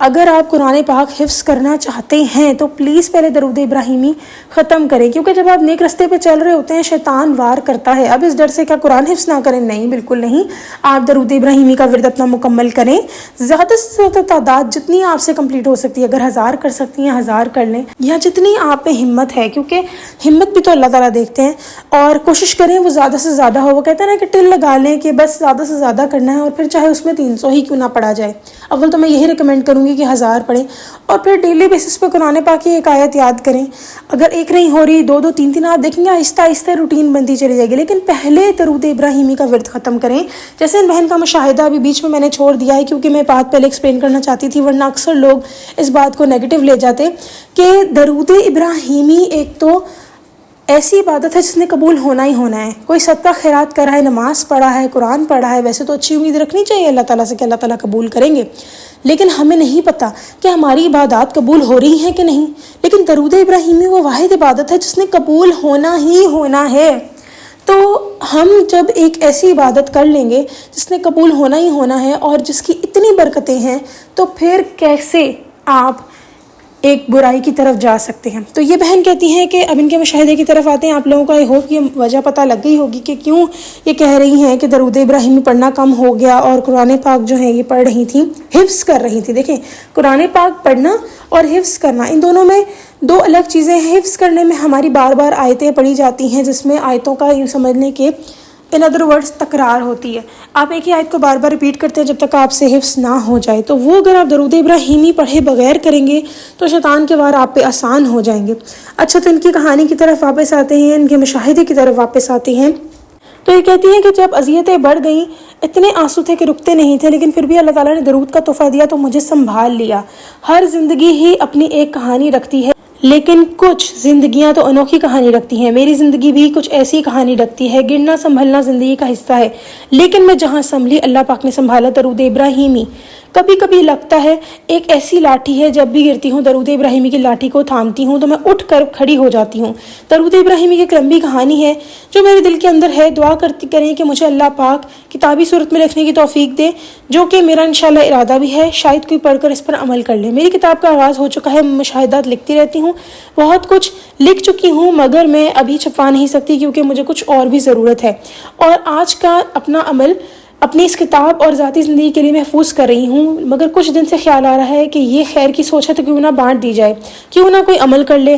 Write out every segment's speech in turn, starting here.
اگر آپ قرآن پاک حفظ کرنا چاہتے ہیں تو پلیز پہلے درود ابراہیمی ختم کریں، کیونکہ جب آپ نیک رستے پہ چل رہے ہوتے ہیں شیطان وار کرتا ہے۔ اب اس ڈر سے کیا قرآن حفظ نہ کریں؟ نہیں، بالکل نہیں۔ آپ درود ابراہیمی کا ورد اپنا مکمل کریں، زیادہ سے زیادہ تعداد جتنی آپ سے کمپلیٹ ہو سکتی ہے، اگر 1000 کر سکتی ہیں 1000 کر لیں، یا جتنی آپ میں ہمت ہے، کیونکہ ہمت بھی تو اللہ تعالیٰ دیکھتے ہیں، اور کوشش کریں وہ زیادہ سے زیادہ ہو۔ وہ کہتے ہیں نا کہ ٹل لگا لیں کہ بس زیادہ سے زیادہ کرنا ہے، اور پھر چاہے اس میں 300 ہی کیوں نہ پڑھا جائے۔ اول تو میں یہی ریکمینڈ کروں گی کہ 1000 پڑھیں، اور پھر ڈیلی بیسس پہ قرآن پاک کی ایک آیت یاد کریں۔ اگر ایک نہیں ہو رہی، 2 2 3 3 آپ دیکھیں گے آہستہ آہستہ روٹین بنتی چلی جائے گی، لیکن پہلے درود ابراہیمی کا ورد ختم کریں۔ جیسے ان بہن کا مشاہدہ ابھی بیچ میں نے چھوڑ دیا ہے، کیونکہ میں بات پہلے ایکسپلین کرنا چاہتی تھی، ورنہ اکثر لوگ اس بات کو نیگیٹو لے جاتے کہ درود ابراہیمی ایک تو ایسی عبادت ہے جس نے قبول ہونا ہی ہونا ہے۔ کوئی صدقہ خیرات کر رہا ہے، نماز پڑھا ہے، قرآن پڑھا ہے، ویسے تو اچھی امید رکھنی چاہیے اللہ تعالیٰ سے کہ اللہ تعالیٰ قبول کریں گے، لیکن ہمیں نہیں پتہ کہ ہماری عبادات قبول ہو رہی ہیں کہ نہیں۔ لیکن درود ابراہیمی وہ واحد عبادت ہے جس نے قبول ہونا ہی ہونا ہے۔ تو ہم جب ایک ایسی عبادت کر لیں گے جس نے قبول ہونا ہی ہونا ہے اور جس کی اتنی برکتیں ہیں، تو پھر کیسے آپ ایک برائی کی طرف جا سکتے ہیں؟ تو یہ بہن کہتی ہیں کہ اب ان کے مشاہدے کی طرف آتے ہیں۔ آپ لوگوں کو آئی ہوپ یہ وجہ پتہ لگ گئی ہوگی کہ کیوں یہ کہہ رہی ہیں کہ درود ابراہیمی پڑھنا کم ہو گیا، اور قرآن پاک جو ہے یہ پڑھ رہی تھیں، حفظ کر رہی تھیں۔ دیکھیں، قرآن پاک پڑھنا اور حفظ کرنا، ان دونوں میں 2 الگ چیزیں ہیں۔ حفظ کرنے میں ہماری بار بار آیتیں پڑھی جاتی ہیں، جس میں آیتوں کا یوں سمجھ لیں کہ ان ادر ورڈز تکرار ہوتی ہے۔ آپ ایک ہی آیت کو بار بار ریپیٹ کرتے ہیں جب تک آپ سے حفظ نہ ہو جائے، تو وہ اگر آپ درود ابراہیمی پڑھے بغیر کریں گے تو شیطان کے وار آپ پہ آسان ہو جائیں گے۔ اچھا، تو ان کی کہانی کی طرف واپس آتے ہیں، ان کے مشاہدے کی طرف واپس آتے ہیں۔ تو یہ کہتی ہیں کہ جب اذیتیں بڑھ گئیں، اتنے آنسو تھے کہ رکتے نہیں تھے، لیکن پھر بھی اللہ تعالیٰ نے درود کا تحفہ دیا تو مجھے سنبھال لیا۔ ہر زندگی ہی اپنی ایک کہانی رکھتی ہے، لیکن کچھ زندگیاں تو انوکھی کہانی رکھتی ہیں۔ میری زندگی بھی کچھ ایسی کہانی رکھتی ہے۔ گرنا سنبھلنا زندگی کا حصہ ہے، لیکن میں جہاں سنبھلی اللہ پاک نے سنبھالا۔ درود ابراہیمی کبھی کبھی لگتا ہے ایک ایسی لاٹھی ہے، جب بھی گرتی ہوں درود ابراہیمی کی لاٹھی کو تھامتی ہوں تو میں اٹھ کر کھڑی ہو جاتی ہوں۔ درود ابراہیمی کی ایک لمبی کہانی ہے جو میرے دل کے اندر ہے۔ دعا کریں کہ مجھے اللہ پاک کتابی صورت میں لکھنے کی توفیق دے، جو کہ میرا انشاءاللہ ارادہ بھی ہے، شاید کوئی پڑھ کر اس پر عمل کر لے۔ میری کتاب کا آغاز ہو چکا ہے، مشاہدات لکھتی رہتی ہوں، بہت کچھ لکھ چکی ہوں، مگر میں ابھی چھپا نہیں سکتی کیونکہ مجھے کچھ اور بھی ضرورت ہے، اور آج کا اپنا عمل اپنی اس کتاب اور ذاتی زندگی کے لیے محفوظ کر رہی ہوں۔ مگر کچھ دن سے خیال آ رہا ہے کہ یہ خیر کی سوچ ہے تو کیوں نہ بانٹ دی جائے، کیوں نہ کوئی عمل کر لے۔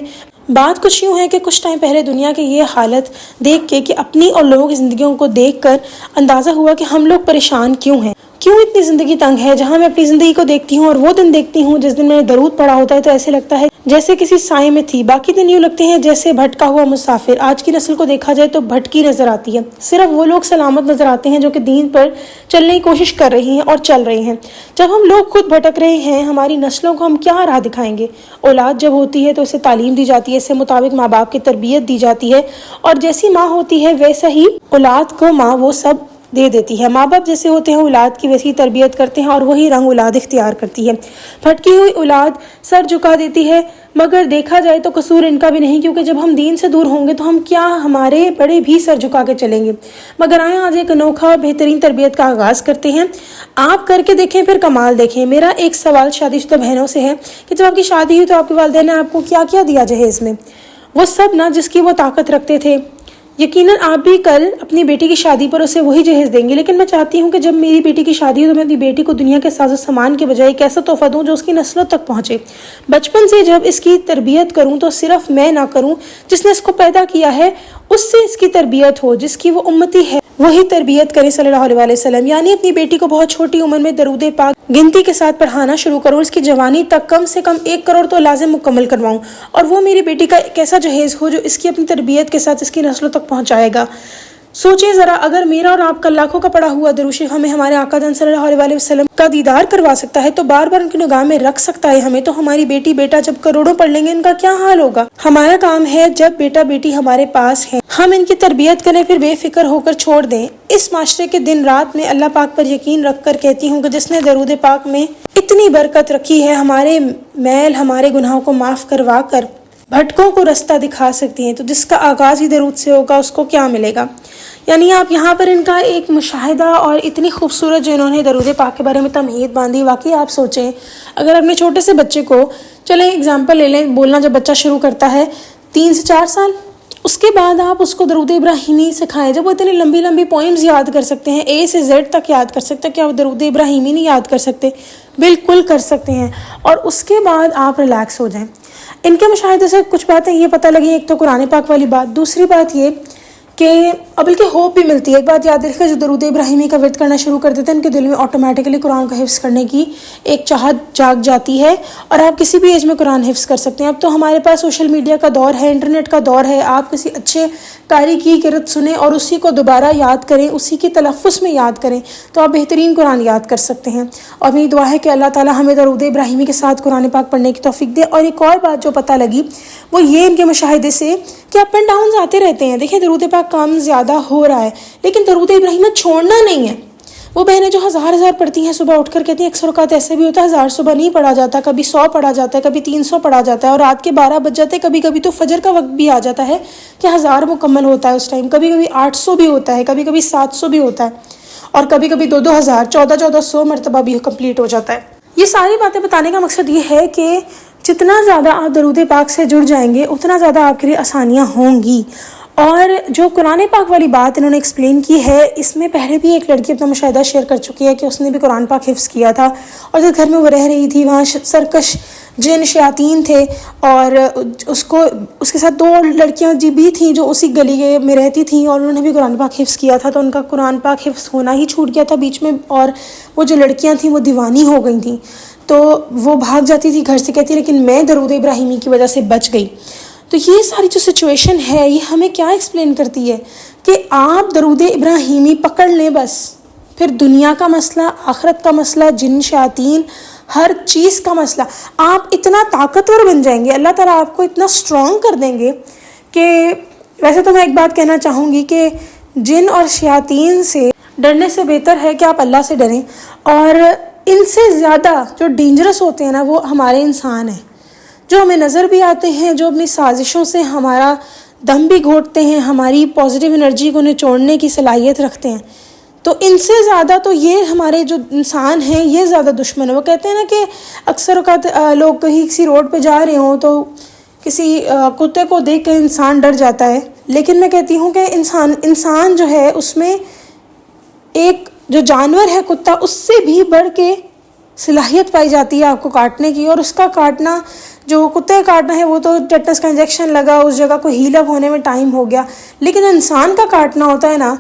بات کچھ یوں ہے کہ کچھ ٹائم پہلے دنیا کی یہ حالت دیکھ کے، کہ اپنی اور لوگوں کی زندگیوں کو دیکھ کر اندازہ ہوا کہ ہم لوگ پریشان کیوں ہیں، کیوں اتنی زندگی تنگ ہے۔ جہاں میں اپنی زندگی کو دیکھتی ہوں اور وہ دن دیکھتی ہوں جس دن میں نے درود پڑھا ہوتا ہے، تو ایسے لگتا ہے جیسے کسی سائے میں تھی، باقی دن یوں لگتے ہیں جیسے بھٹکا ہوا مسافر۔ آج کی نسل کو دیکھا جائے تو بھٹکی نظر آتی ہے، صرف وہ لوگ سلامت نظر آتے ہیں جو کہ دین پر چلنے کی کوشش کر رہے ہیں اور چل رہے ہیں۔ جب ہم لوگ خود بھٹک رہے ہیں، ہماری نسلوں کو ہم کیا راہ دکھائیں گے؟ اولاد جب ہوتی ہے تو اسے تعلیم دی جاتی ہے، اس سے مطابق ماں باپ کی تربیت دی جاتی ہے، اور جیسی ماں ہوتی ہے ویسا ہی اولاد کو ماں وہ سب دے دیتی ہے۔ ماں باپ جیسے ہوتے ہیں اولاد کی ویسی تربیت کرتے ہیں، اور وہی رنگ اولاد اختیار کرتی ہے۔ پھٹکی ہوئی اولاد سر جھکا دیتی ہے، مگر دیکھا جائے تو قصور ان کا بھی نہیں، کیونکہ جب ہم دین سے دور ہوں گے تو ہم کیا، ہمارے بڑے بھی سر جھکا کے چلیں گے۔ مگر آئیں آج ایک انوکھا بہترین تربیت کا آغاز کرتے ہیں۔ آپ کر کے دیکھیں، پھر کمال دیکھیں۔ میرا ایک سوال شادی شدہ بہنوں سے ہے کہ جب آپ کی شادی ہوئی تو آپ کے والدین نے آپ کو کیا کیا دیا جہیز میں؟ وہ سب نہ جس کی وہ طاقت رکھتے تھے۔ یقیناً آپ بھی کل اپنی بیٹی کی شادی پر اسے وہی جہیز دیں گے، لیکن میں چاہتی ہوں کہ جب میری بیٹی کی شادی ہو تو میں اپنی بیٹی کو دنیا کے ساز و سامان کے بجائے ایک ایسا تحفہ دوں جو اس کی نسلوں تک پہنچے۔ بچپن سے جب اس کی تربیت کروں تو صرف میں نہ کروں، جس نے اس کو پیدا کیا ہے اس سے اس کی تربیت ہو، جس کی وہ امتی ہے وہی تربیت کرے صلی اللہ علیہ وسلم۔ یعنی اپنی بیٹی کو بہت چھوٹی عمر میں درود پاک گنتی کے ساتھ پڑھانا شروع کروں، اس کی جوانی تک کم سے کم 1 کروڑ تو لازم مکمل کرواؤں، اور وہ میری بیٹی کا ایک ایسا جہیز ہو جو اس کی اپنی تربیت کے ساتھ اس کی نسلوں تک پہنچائے گا۔ سوچیں ذرا، اگر میرا اور آپ کا لاکھوں کا پڑھا ہوا درود شریف ہمیں ہمارے آقا جان صلی اللہ علیہ وسلم کا دیدار کروا سکتا ہے، تو بار بار ان کی نگاہ میں رکھ سکتا ہے ہمیں، تو ہماری بیٹی بیٹا جب کروڑوں پڑھ لیں گے ان کا کیا حال ہوگا؟ ہمارا کام ہے جب بیٹا بیٹی ہمارے پاس ہے ہم ان کی تربیت کریں، پھر بے فکر ہو کر چھوڑ دیں۔ اس معاشرے کے دن رات میں اللہ پاک پر یقین رکھ کر کہتی ہوں کہ جس نے درود پاک میں اتنی برکت رکھی ہے، ہمارے میل ہمارے گناہوں کو معاف کروا کر بھٹکوں کو راستہ دکھا سکتی ہیں۔ تو جس کا آغاز ہی درود سے ہوگا اس کو کیا ملے گا؟ یعنی آپ یہاں پر ان کا ایک مشاہدہ اور اتنی خوبصورت جو انہوں نے درود پاک کے بارے میں تمہید باندھی، واقعی آپ سوچیں اگر اپنے چھوٹے سے بچے کو، چلیں اگزامپل لے لیں، بولنا جب بچہ شروع کرتا ہے 3 سے 4 سال، اس کے بعد آپ اس کو درود ابراہیمی سکھائیں۔ جب وہ اتنی لمبی لمبی پوئمز یاد کر سکتے ہیں، A سے Z تک یاد کر سکتے ہیں، کیا وہ درود ابراہیمی نہیں یاد کر سکتے؟ بالکل کر سکتے ہیں۔ اور اس کے بعد آپ ریلیکس ہو جائیں۔ ان کے مشاہدے سے کچھ باتیں یہ پتہ لگیں، ایک تو قرآن پاک والی بات، دوسری بات یہ کہ بلکہ ہوپ بھی ملتی ہے۔ ایک بات یاد رکھیں، جو درود ابراہیمی کا ورد کرنا شروع کر دیتے ہیں ان کے دل میں آٹومیٹکلی قرآن کا حفظ کرنے کی ایک چاہت جاگ جاتی ہے، اور آپ کسی بھی ایج میں قرآن حفظ کر سکتے ہیں۔ اب تو ہمارے پاس سوشل میڈیا کا دور ہے، انٹرنیٹ کا دور ہے، آپ کسی اچھے قاری کی قرأت سنیں اور اسی کو دوبارہ یاد کریں، اسی کے تلفظ میں یاد کریں، تو آپ بہترین قرآن یاد کر سکتے ہیں۔ اور میری دعا ہے کہ اللہ تعالیٰ ہمیں درود ابراہیمی کے ساتھ قرآن پاک پڑھنے کی توفیق دے۔ اور ایک اور بات جو پتہ لگی وہ یہ ان کے مشاہدے سے کہ اپ اینڈ ڈاؤنز آتے رہتے ہیں۔ دیکھیں درود پاک کام زیادہ ہو رہا ہے، لیکن درود ابراہیمی چھوڑنا نہیں ہے۔ وہ بہنیں جو ہزار پڑھتی ہیں، صبح اٹھ کر کہتی ہیں اکثر اوقات ایسے بھی ہوتا ہے 1000 صبح نہیں پڑھا جاتا، کبھی 100 پڑھا جاتا ہے، کبھی 300 پڑھا جاتا ہے، اور رات کے 12 بج جاتے ہیں، کبھی کبھی تو فجر کا وقت بھی آ جاتا ہے کہ 1000 مکمل ہوتا ہے اس ٹائم، کبھی کبھی 800 بھی ہوتا ہے، کبھی کبھی 700 بھی ہوتا ہے، اور کبھی کبھی 2000 1400 مرتبہ بھی کمپلیٹ ہو جاتا ہے۔ یہ ساری باتیں بتانے کا مقصد یہ ہے کہ جتنا زیادہ آپ درود پاک سے جڑ جائیں گے اتنا زیادہ آپ کے لیے آسانیاں ہوں گی۔ اور جو قرآن پاک والی بات انہوں نے ایکسپلین کی ہے، اس میں پہلے بھی ایک لڑکی اپنا مشاہدہ شیئر کر چکی ہے کہ اس نے بھی قرآن پاک حفظ کیا تھا، اور جس گھر میں وہ رہ رہی تھی وہاں سرکش جن شیاطین تھے، اور اس کے ساتھ 2 لڑکیاں بھی تھیں جو اسی گلی میں رہتی تھیں، اور انہوں نے بھی قرآن پاک حفظ کیا تھا، تو ان کا قرآن پاک حفظ ہونا ہی چھوٹ گیا تھا بیچ میں، اور وہ جو لڑکیاں تھیں وہ دیوانی ہو گئی تھیں، تو وہ بھاگ جاتی تھی گھر سے، کہتی لیکن میں درود ابراہیمی کی وجہ سے بچ گئی۔ تو یہ ساری جو سچویشن ہے یہ ہمیں کیا ایکسپلین کرتی ہے کہ آپ درود ابراہیمی پکڑ لیں بس، پھر دنیا کا مسئلہ، آخرت کا مسئلہ، جن شیاطین، ہر چیز کا مسئلہ، آپ اتنا طاقتور بن جائیں گے، اللہ تعالیٰ آپ کو اتنا اسٹرانگ کر دیں گے کہ ویسے تو میں ایک بات کہنا چاہوں گی کہ جن اور شیاطین سے ڈرنے سے بہتر ہے کہ آپ اللہ سے ڈریں، اور ان سے زیادہ جو ڈینجرس ہوتے ہیں نا وہ ہمارے انسان ہیں، جو ہمیں نظر بھی آتے ہیں، جو اپنی سازشوں سے ہمارا دم بھی گھونٹتے ہیں، ہماری پازیٹیو انرجی کو نچوڑنے کی صلاحیت رکھتے ہیں۔ تو ان سے زیادہ تو یہ ہمارے جو انسان ہیں یہ زیادہ دشمن ہیں۔ وہ کہتے ہیں نا کہ اکثر اوقات لوگ کہیں کسی روڈ پہ جا رہے ہوں تو کسی کتے کو دیکھ کے انسان ڈر جاتا ہے، لیکن میں کہتی ہوں کہ انسان جو ہے اس میں ایک جو جانور ہے کتا، اس سے بھی بڑھ کے صلاحیت پائی جاتی ہے آپ کو کاٹنے کی، اور اس کا کاٹنا جو کتے کاٹنا ہے وہ تو ٹیٹنس کا انجیکشن لگا، اس جگہ کو ہیل اپ ہونے میں ٹائم ہو گیا، لیکن انسان کا کاٹنا ہوتا ہے نا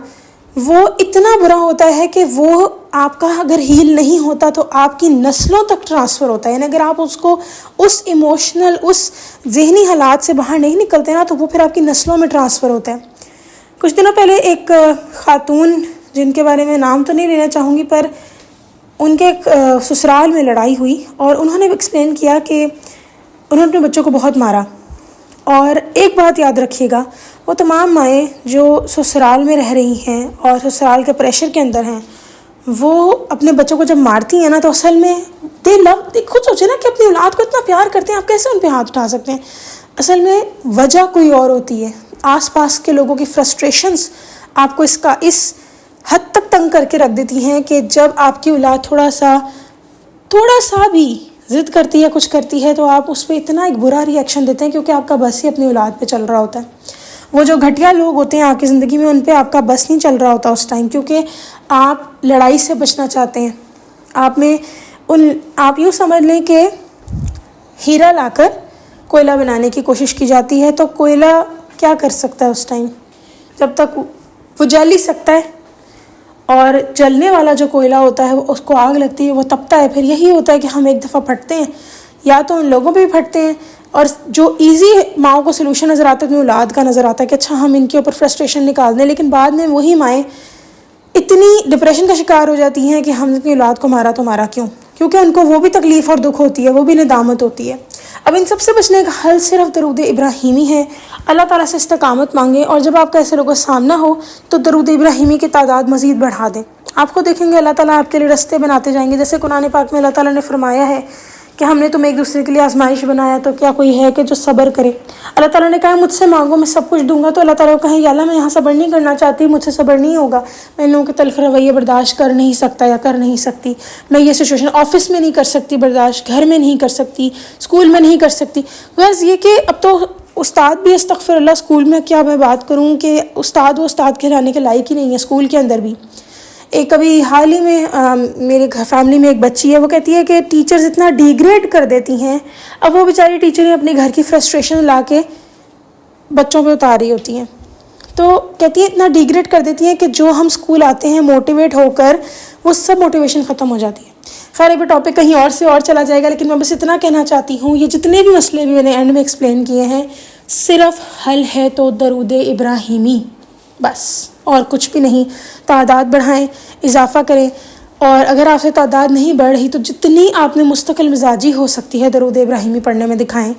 وہ اتنا برا ہوتا ہے کہ وہ آپ کا اگر ہیل نہیں ہوتا تو آپ کی نسلوں تک ٹرانسفر ہوتا ہے، یعنی اگر آپ اس کو اس ایموشنل اس ذہنی حالات سے باہر نہیں نکلتے نا تو وہ پھر آپ کی نسلوں میں ٹرانسفر ہوتا ہے۔ کچھ دنوں پہلے ایک خاتون جن کے بارے میں نام تو نہیں لینا چاہوں گی، پر ان کے سسرال میں لڑائی ہوئی، اور انہوں نے ایکسپلین کیا کہ انہوں نے اپنے بچوں کو بہت مارا۔ اور ایک بات یاد رکھیے گا، وہ تمام مائیں جو سسرال میں رہ رہی ہیں اور سسرال کے پریشر کے اندر ہیں، وہ اپنے بچوں کو جب مارتی ہیں نا تو اصل میں خود سوچیں نا کہ اپنی اولاد کو اتنا پیار کرتے ہیں، آپ کیسے ان پہ ہاتھ اٹھا سکتے ہیں؟ اصل میں وجہ کوئی اور ہوتی ہے، آس پاس کے لوگوں کی فرسٹریشنز آپ کو اس حد تک تنگ کر کے رکھ دیتی ہیں کہ جب آپ کی اولاد تھوڑا سا بھی ضد کرتی ہے، کچھ کرتی ہے، تو آپ اس پہ اتنا ایک برا ری ایکشن دیتے ہیں کیونکہ آپ کا بس ہی اپنی اولاد پہ چل رہا ہوتا ہے۔ وہ جو گھٹیا لوگ ہوتے ہیں آپ کی زندگی میں ان پہ آپ کا بس نہیں چل رہا ہوتا اس ٹائم، کیونکہ آپ لڑائی سے بچنا چاہتے ہیں۔ آپ یوں سمجھ لیں کہ ہیرا لا کر کوئلہ بنانے کی کوشش کی جاتی ہے، تو کوئلہ کیا کر سکتا ہے اس ٹائم؟ جب تک وہ جل ہی سکتا ہے، اور جلنے والا جو کوئلہ ہوتا ہے اس کو آگ لگتی ہے وہ تپتا ہے، پھر یہی ہوتا ہے کہ ہم ایک دفعہ پھٹتے ہیں، یا تو ان لوگوں پہ بھی پھٹتے ہیں، اور جو ایزی ماؤں کو سلوشن نظر آتا ہے اپنی اولاد کا نظر آتا ہے کہ اچھا ہم ان کے اوپر فرسٹریشن نکال دیں، لیکن بعد میں وہی مائیں اتنی ڈپریشن کا شکار ہو جاتی ہیں کہ ہم نے اپنی اولاد کو مارا تو مارا کیوں، کیونکہ ان کو وہ بھی تکلیف اور دکھ ہوتی ہے، وہ بھی ندامت ہوتی ہے۔ اب ان سب سے بچنے کا حل صرف درود ابراہیمی ہے۔ اللہ تعالیٰ سے استقامت مانگیں، اور جب آپ کا ایسے لوگوں کا سامنا ہو تو درود ابراہیمی کی تعداد مزید بڑھا دیں۔ آپ کو دیکھیں گے اللہ تعالیٰ آپ کے لیے رستے بناتے جائیں گے، جیسے قرآن پاک میں اللہ تعالیٰ نے فرمایا ہے کہ ہم نے تمہیں ایک دوسرے کے لیے آزمائش بنایا تو کیا کوئی ہے کہ جو صبر کرے. اللہ تعالیٰ نے کہا مجھ سے مانگو میں سب کچھ دوں گا. تو اللہ تعالیٰ کو کہیں یا اللہ میں یہاں صبر نہیں کرنا چاہتی, مجھ سے صبر نہیں ہوگا, میں ان لوگوں کے تلخ رویے برداشت کر نہیں سکتا یا کر نہیں سکتی, میں یہ سچویشن آفس میں نہیں کر سکتی برداشت, گھر میں نہیں کر سکتی, اسکول میں نہیں کر سکتی. بس یہ کہ اب تو استاد بھی استغفر اللہ, اسکول میں کیا میں بات کروں کہ استاد وہ استاد کہلانے کے لائق ہی نہیں ہے. اسکول کے اندر بھی ایک ابھی حال ہی میں میرے فیملی میں ایک بچی ہے, وہ کہتی ہے کہ ٹیچرز اتنا ڈیگریڈ کر دیتی ہیں. اب وہ بیچاری ٹیچریں اپنے گھر کی فرسٹریشن لا کے بچوں پہ اتار رہی ہوتی ہیں. تو کہتی ہیں اتنا ڈیگریڈ کر دیتی ہیں کہ جو ہم اسکول آتے ہیں موٹیویٹ ہو کر وہ سب موٹیویشن ختم ہو جاتی ہے. خیر یہ ٹاپک کہیں اور سے اور چلا جائے گا, لیکن میں بس اتنا کہنا چاہتی ہوں یہ جتنے بھی مسئلے بھی میں نے اینڈ میں ایکسپلین کیے ہیں صرف حل ہے تو درود ابراہیمی, بس اور کچھ بھی نہیں. تعداد بڑھائیں, اضافہ کریں, اور اگر آپ سے تعداد نہیں بڑھ رہی تو جتنی آپ نے مستقل مزاجی ہو سکتی ہے درود ابراہیمی پڑھنے میں دکھائیں.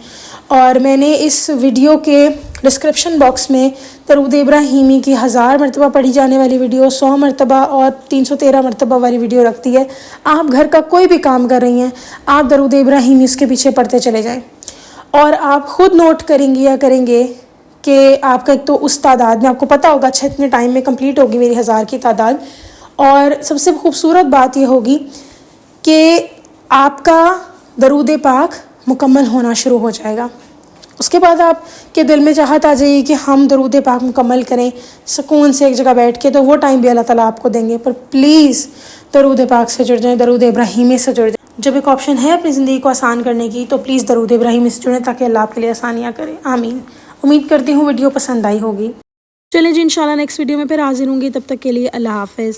اور میں نے اس ویڈیو کے ڈسکرپشن باکس میں درود ابراہیمی کی 1000 مرتبہ پڑھی جانے والی ویڈیو, 100 مرتبہ اور 313 مرتبہ والی ویڈیو رکھتی ہے. آپ گھر کا کوئی بھی کام کر رہی ہیں, آپ درود ابراہیمی اس کے پیچھے پڑھتے چلے جائیں, اور آپ خود نوٹ کریں گی یا کریں گے کہ آپ کا ایک تو اس تعداد میں آپ کو پتہ ہوگا اچھا اتنے ٹائم میں کمپلیٹ ہوگی میری 1000 کی تعداد. اور سب سے خوبصورت بات یہ ہوگی کہ آپ کا درود پاک مکمل ہونا شروع ہو جائے گا. اس کے بعد آپ کے دل میں چاہت آ جائے گی کہ ہم درود پاک مکمل کریں سکون سے ایک جگہ بیٹھ کے, تو وہ ٹائم بھی اللہ تعالیٰ آپ کو دیں گے. پر پلیز درود پاک سے جڑ جائیں, درود ابراہیمی سے جڑ جائیں. جب ایک آپشن ہے اپنی زندگی کو آسان کرنے کی تو پلیز درود ابراہیمی سے جڑیں تاکہ اللہ آپ کے لیے آسانیاں کرے. آمین. امید کرتی ہوں ویڈیو پسند آئی ہوگی. چلیں جی انشاءاللہ نیکسٹ ویڈیو میں پھر حاضر ہوں گی, تب تک کے لیے اللہ حافظ.